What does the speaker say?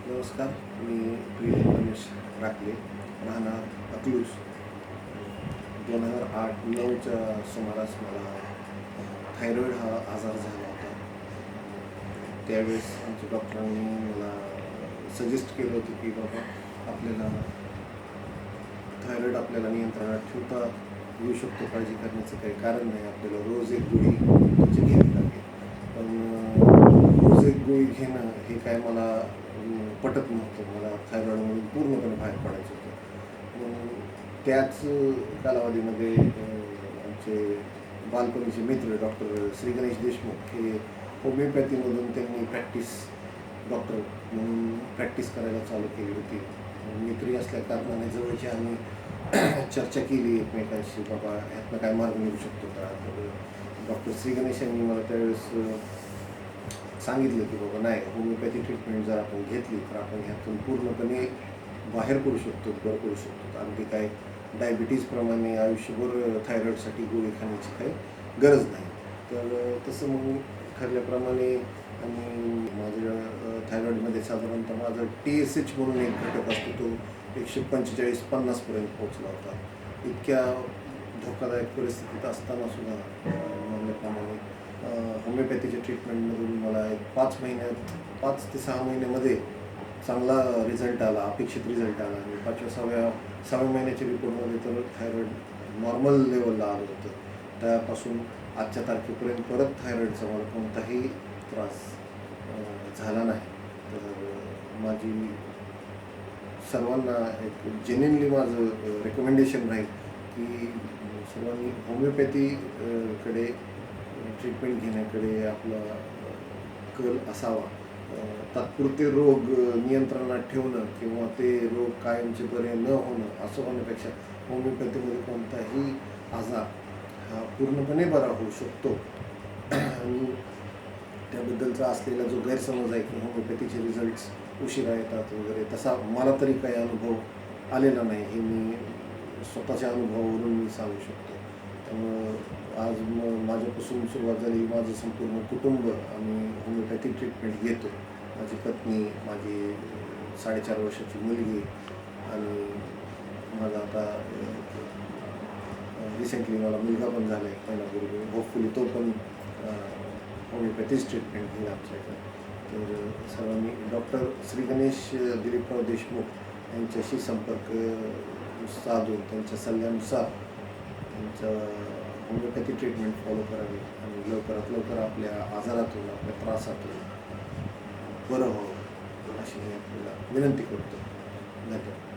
नमस्कार. मी प्रिय रमेश राखले, राहणार अकलूज. 2008-9च्या सुमारास मला थायरॉईड हा आजार झाला होता. त्यावेळेस आमच्या डॉक्टरांनी मला सजेस्ट केलं होतं की बाबा आपल्याला थायरॉईड आपल्याला नियंत्रणात ठेवता येऊ शकतो, काळजी करण्याचं काही कारण नाही, आपल्याला रोज एक गोळी त्याची घ्यावी लागेल. पण रोज एक गोळी घेणं हे काय मला पटत नव्हतं. मला थायरॉईडमधून पूर्णपणे बाहेर पडायचं होतं. त्याच कालावधीमध्ये आमचे बालपणीचे मित्र डॉक्टर श्री गणेश देशमुख हे होमिओपॅथीमधून त्यांनी डॉक्टर म्हणून प्रॅक्टिस करायला चालू केली होती. मित्री असल्या कारणाने जवळची आम्ही चर्चा केली एकमेकांशी, बाबा ह्यातनं काय मार्ग निघू शकतो का. तर डॉक्टर श्री गणेश यांनी मला त्यावेळेस सांगितलं की बाबा नाही, होमिओपॅथी ट्रीटमेंट जर आपण घेतली तर आपण ह्यातून पूर्णपणे बाहेर पडू शकतो, बरं पडू शकतो. अगदी काय डायबिटीजप्रमाणे आयुष्यभर थायरॉईडसाठी गोळी खाण्याची काही गरज नाही. तर तसं मग ठरल्याप्रमाणे आणि माझ्या थायरॉईडमध्ये साधारणतः माझं TSH म्हणून एक घटक असतो, तो 145-50 पोहोचला होता. इतक्या धोकादायक परिस्थितीत असताना सुद्धा म्हणल्याप्रमाणे होमिओपॅथीच्या ट्रीटमेंटमधून मला एक 5 ते 6 महिन्यामध्ये चांगला रिझल्ट आला, अपेक्षित रिझल्ट आला. आणि 5व्या-6व्या महिन्याच्या रिपोर्टमध्ये तर थायरॉईड नॉर्मल लेवलला आलं होतं. त्यापासून आजच्या तारखेपर्यंत परत थायरॉईडचा मला कोणताही त्रास झाला नाही. तर माझी सर्वांना एक जेन्युइनली माझं रेकमेंडेशन राहील की सर्वांनी होमिओपॅथीकडे ट्रीटमेंट घेण्याकडे आपला कल असावा. तात्पुरते रोग नियंत्रणात ठेवणं किंवा ते रोग कायमचे बरे न होणं असं होण्यापेक्षा होमिओपॅथीमध्ये कोणताही आजार हा पूर्णपणे बरा होऊ शकतो. आणि त्याबद्दलचा असलेला जो गैरसमज आहे की होमिओपॅथीचे रिझल्ट्स उशिरा येतात वगैरे, तसा मला तरी काही अनुभव आलेला नाही, हे मी स्वतःच्या अनुभवावरून मी सांगू शकतो. त्यामुळं आज माझ्यापासून सुरुवात झाली, माझं संपूर्ण कुटुंब आम्ही होमिओपॅथी ट्रीटमेंट घेतो. माझी पत्नी, माझी 4.5 वर्षाची मुलगी आणि माझा आता रिसेंटली मला मुलगा पण झाला आहे महिन्यापूर्वी. होपफुली तो पण होमिओपॅथीच ट्रीटमेंट घेईल आमच्याकडे. तर सर्वांनी डॉक्टर श्री गणेश दिलीपराव देशमुख यांच्याशी संपर्क साधून त्यांच्या सल्ल्यानुसार त्यांच्या होमिओपॅथी ट्रीटमेंट फॉलो करावी आणि लवकरात लवकर आपल्या आजारातून, आपल्या त्रासातून बरं व्हावं अशी मी आपल्याला विनंती करतो. धन्यवाद.